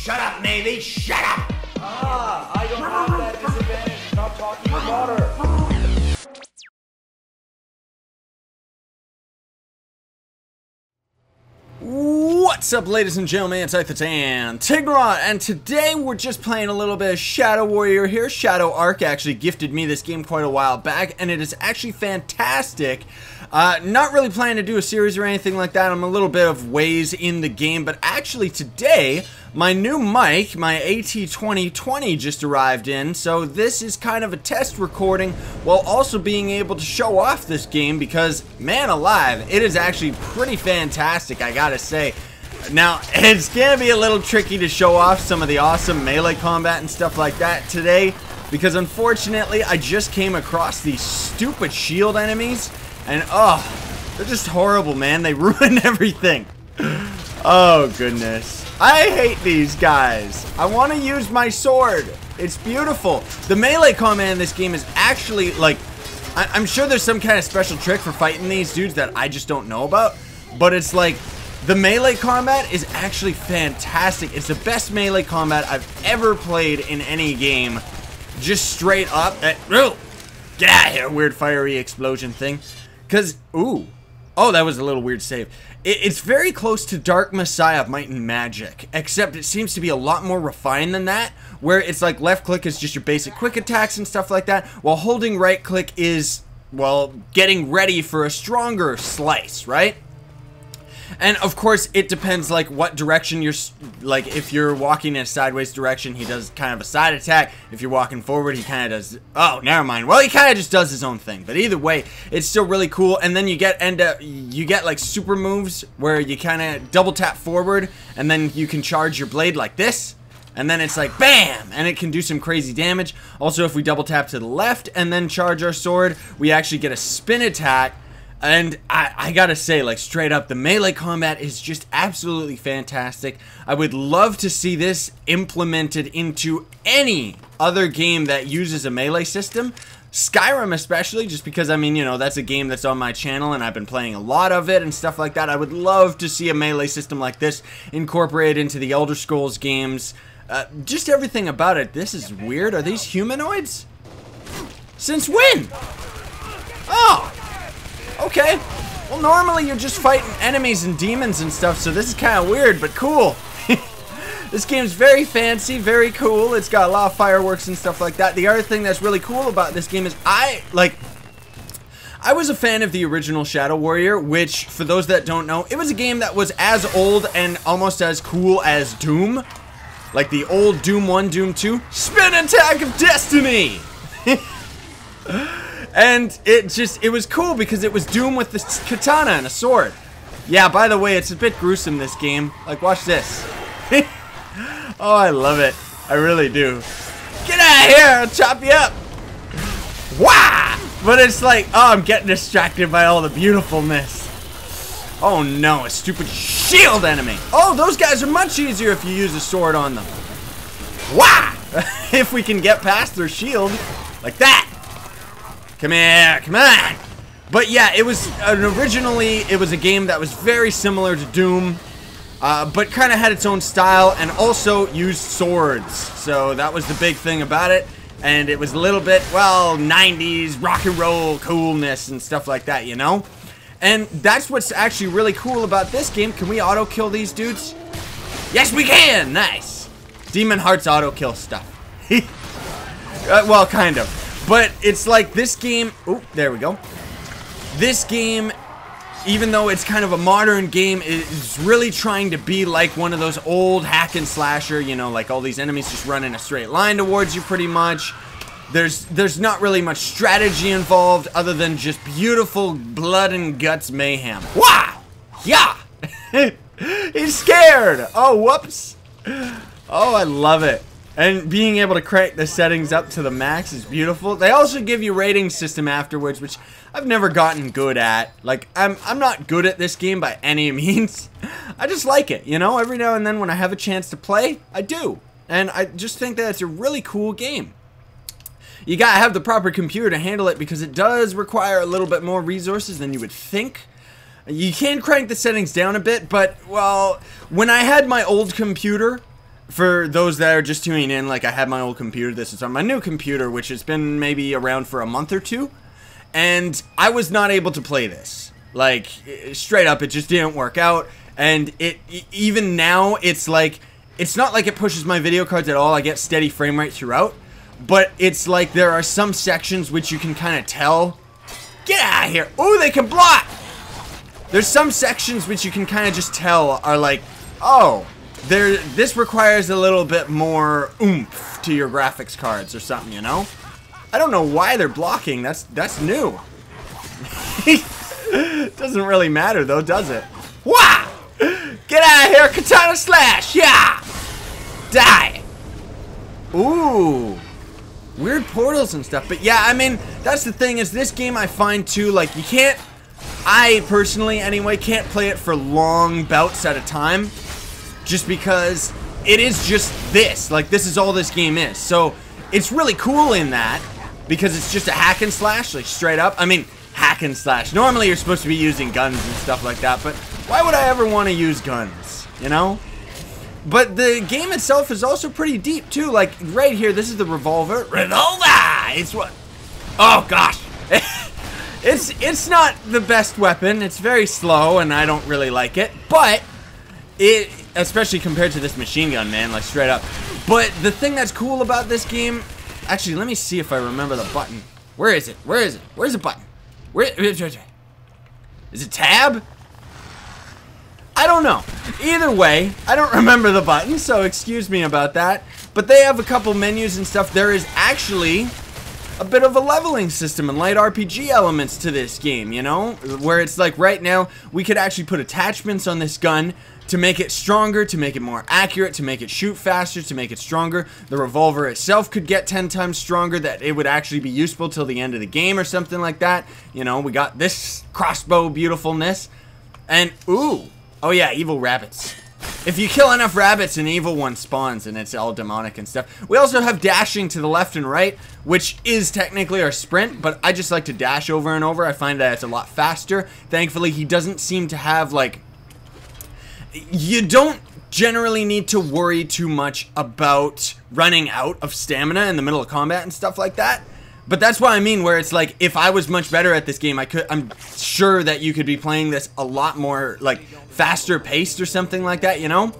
Shut up, Navy, shut up! Ah, I don't have that disadvantage. Not talking about her. What's up, ladies and gentlemen, it's AT2020 Tigrot, and today we're just playing a little bit of Shadow Warrior here. Shadow Arc actually gifted me this game quite a while back, and it is actually fantastic. Not really planning to do a series or anything like that. I'm a little bit of ways in the game, but actually today, my new mic, my AT2020 just arrived in, so this is kind of a test recording while also being able to show off this game because, man alive, it is actually pretty fantastic, I gotta say. Now, it's gonna be a little tricky to show off some of the awesome melee combat and stuff like that today because unfortunately I just came across these stupid shield enemies and oh, they're just horrible, man. They ruin everything. Oh goodness, I hate these guys. I want to use my sword. It's beautiful. The melee combat in this game is actually like, I'm sure there's some kind of special trick for fighting these dudes that I just don't know about, but it's like the melee combat is actually fantastic. It's the best melee combat I've ever played in any game. Just straight up. Oh, get out of here, weird fiery explosion thing. Because, ooh. Oh, that was a little weird save. It's very close to Dark Messiah of Might and Magic, except it seems to be a lot more refined than that, where it's like left click is just your basic quick attacks and stuff like that, while holding right click is, well, getting ready for a stronger slice, right? And of course, it depends like what direction you're, like if you're walking in a sideways direction, he does kind of a side attack. If you're walking forward, he kind of does, oh, never mind. Well, he kind of just does his own thing. But either way, it's still really cool. And then you get like super moves where you kind of double tap forward and then you can charge your blade like this. And then it's like BAM! And it can do some crazy damage. Also, if we double tap to the left and then charge our sword, we actually get a spin attack. And I gotta say, like, straight up, the melee combat is just absolutely fantastic. I would love to see this implemented into any other game that uses a melee system. Skyrim especially, just because, I mean, you know, that's a game that's on my channel and I've been playing a lot of it and stuff like that. I would love to see a melee system like this incorporated into the Elder Scrolls games. Just everything about it. This is weird. Are these humanoids? Since when? Oh! Okay, well normally you're just fighting enemies and demons and stuff, so this is kind of weird, but cool. This game's very fancy, very cool. It's got a lot of fireworks and stuff like that. The other thing that's really cool about this game is I was a fan of the original Shadow Warrior, which, for those that don't know, it was a game that was as old and almost as cool as Doom. Like the old Doom 1, Doom 2, Spin Attack of Destiny! And it was cool because it was Doom with the katana and a sword. Yeah, by the way, it's a bit gruesome, this game. Like, watch this. Oh, I love it. I really do. Get out of here, I'll chop you up. Wah! But it's like, oh, I'm getting distracted by all the beautifulness. Oh no, a stupid shield enemy. Oh, those guys are much easier if you use a sword on them. Wah! If we can get past their shield, like that. Come here, come on! But yeah, it was originally it was a game that was very similar to Doom, but kind of had its own style and also used swords. So that was the big thing about it, and it was a little bit, well, 90s rock and roll coolness and stuff like that, you know? And that's what's actually really cool about this game. Can we auto kill these dudes? Yes, we can! Nice! Demon Hearts auto kill stuff. Well, kind of. But it's like this game, oh, there we go. This game, even though it's kind of a modern game, is really trying to be like one of those old hack and slasher, you know, like all these enemies just run in a straight line towards you pretty much. There's not really much strategy involved other than just beautiful blood and guts mayhem. Wow! Yeah! He's scared! Oh, whoops! Oh, I love it. And being able to crank the settings up to the max is beautiful. They also give you a rating system afterwards, which I've never gotten good at. Like, I'm not good at this game by any means. I just like it, you know? Every now and then when I have a chance to play, I do. And I just think that it's a really cool game. You gotta have the proper computer to handle it because it does require a little bit more resources than you would think. You can crank the settings down a bit, but, well, when I had my old computer, for those that are just tuning in, like, I had my old computer. This is on my new computer, which has been maybe around for a month or two. And I was not able to play this. Like, straight up, it just didn't work out. And even now, it's like, it's not like it pushes my video cards at all. I get steady frame rate throughout. But it's like there are some sections which you can kind of tell. Get out of here. Ooh, they can block. There's some sections which you can kind of just tell are like, oh, this requires a little bit more oomph to your graphics cards or something, you know? I don't know why they're blocking. That's new. Doesn't really matter though, does it? Wah! Get out of here, katana slash! Yeah! Die! Ooh. Weird portals and stuff. But yeah, I mean, that's the thing is this game I find too, like, you can't, I personally anyway, can't play it for long bouts at a time. Just because it is just this. Like, this is all this game is. So, it's really cool in that. Because it's just a hack and slash, like, straight up. I mean, hack and slash. Normally, you're supposed to be using guns and stuff like that. But why would I ever want to use guns? You know? But the game itself is also pretty deep, too. Like, right here, this is the revolver. Revolver! It's what? Oh, gosh. It's not the best weapon. It's very slow, and I don't really like it. But it... especially compared to this machine gun, man, like straight up. But the thing that's cool about this game, actually, let me see if I remember the button. Where is it? Where is it? Where's the button? Is it tab? I don't know. Either way, I don't remember the button, so excuse me about that. But they have a couple menus and stuff. There is actually a bit of a leveling system and light RPG elements to this game, you know? Where it's like right now, we could actually put attachments on this gun to make it stronger, to make it more accurate, to make it shoot faster, to make it stronger. The revolver itself could get 10 times stronger, that it would actually be useful till the end of the game or something like that. You know, we got this crossbow beautifulness. And, ooh, oh yeah, evil rabbits. If you kill enough rabbits, an evil one spawns and it's all demonic and stuff. We also have dashing to the left and right, which is technically our sprint, but I just like to dash over and over. I find that it's a lot faster. Thankfully, he doesn't seem to have, like... you don't generally need to worry too much about running out of stamina in the middle of combat and stuff like that. But that's what I mean, where it's like, if I was much better at this game, I'm sure that you could be playing this a lot more, like, faster paced or something like that, you know?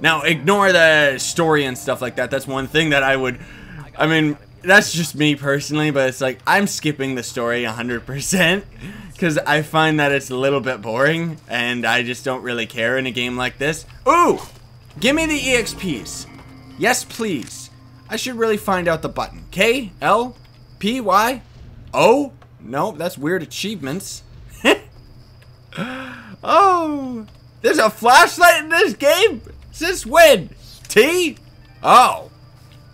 Now, ignore the story and stuff like that. That's one thing that I mean, that's just me personally, but it's like, I'm skipping the story 100%. Because I find that it's a little bit boring, and I just don't really care in a game like this. Ooh! Give me the EXPs. Yes, please. I should really find out the button. K, L, P, Y, O? No, that's weird achievements. Oh! There's a flashlight in this game? Since when? T? Oh.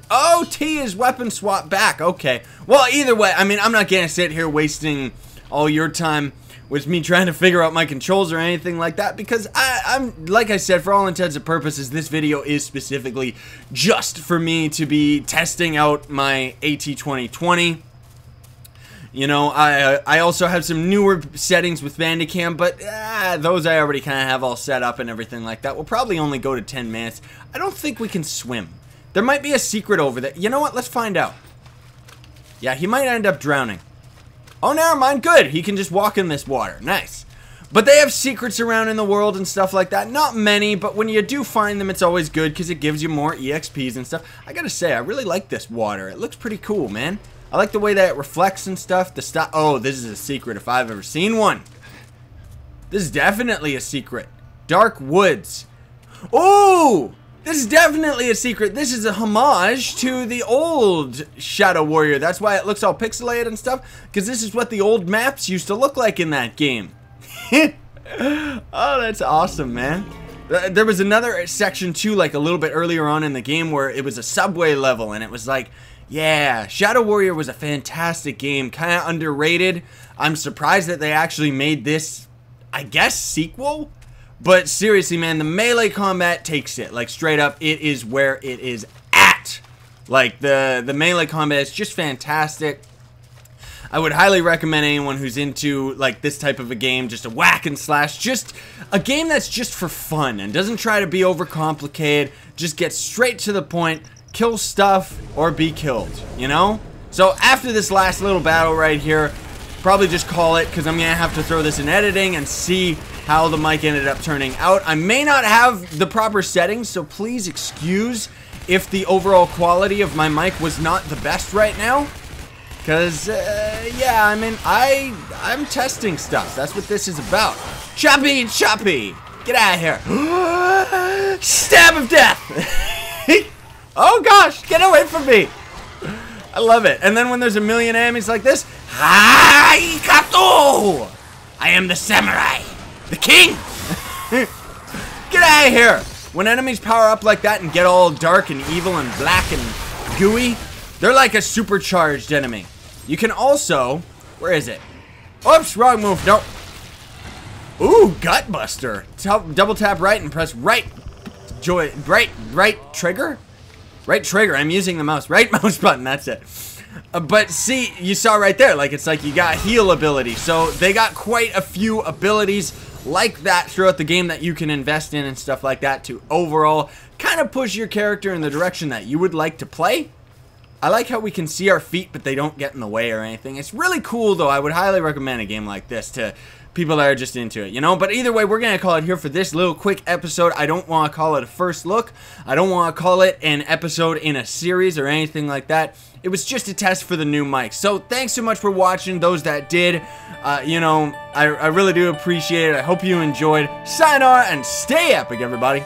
Oh, T is weapon swap back. Okay. Well, either way, I mean, I'm not gonna sit here wasting all your time with me trying to figure out my controls or anything like that, because I'm like I said, for all intents and purposes, this video is specifically just for me to be testing out my AT2020. You know, I also have some newer settings with Bandicam, but those I already kind of have all set up and everything like that. We'll probably only go to 10 minutes. I don't think we can swim. There might be a secret over there. You know what? Let's find out. Yeah, he might end up drowning. Oh, never mind. Good. He can just walk in this water. Nice. But they have secrets around in the world and stuff like that. Not many, but when you do find them, it's always good because it gives you more EXPs and stuff. I gotta say, I really like this water. It looks pretty cool, man. I like the way that it reflects and stuff. Oh, this is a secret if I've ever seen one. This is definitely a secret. Dark woods. Ooh! This is definitely a secret. This is a homage to the old Shadow Warrior. That's why it looks all pixelated and stuff, because this is what the old maps used to look like in that game. Oh, that's awesome, man. There was another section too, like a little bit earlier on in the game, where it was a subway level, and it was like, yeah, Shadow Warrior was a fantastic game, kind of underrated. I'm surprised that they actually made this, I guess, sequel. But seriously, man, the melee combat takes it. Like, straight up, it is where it is at. Like, the melee combat is just fantastic. I would highly recommend anyone who's into like this type of a game, just a whack and slash, just a game that's just for fun and doesn't try to be overcomplicated, just get straight to the point, kill stuff or be killed, you know? So after this last little battle right here, probably just call it, because I'm gonna have to throw this in editing and see how the mic ended up turning out. I may not have the proper settings, so please excuse if the overall quality of my mic was not the best right now. Because, yeah, I mean, I'm testing stuff. That's what this is about. Choppy, choppy. Get out of here. Stab of death. Oh, gosh. Get away from me. I love it. And then when there's a million enemies like this, Hai Kato! I am the samurai. The king. Get out of here. When enemies power up like that and get all dark and evil and black and gooey, they're like a supercharged enemy. You can also, where is it? Oops, wrong move. Nope. Ooh, Gutbuster. Double tap right and press right. Right trigger? Right trigger. I'm using the mouse. Right mouse button. That's it. But see, you saw right there, like it's like you got heal ability. So they got quite a few abilities like that throughout the game that you can invest in and stuff like that to overall kind of push your character in the direction that you would like to play. I like how we can see our feet, but they don't get in the way or anything. It's really cool, though. I would highly recommend a game like this to people that are just into it, you know? But either way, we're going to call it here for this little quick episode. I don't want to call it a first look. I don't want to call it an episode in a series or anything like that. It was just a test for the new mic. So thanks so much for watching, those that did. You know, I really do appreciate it. I hope you enjoyed. Sayonara and stay epic, everybody.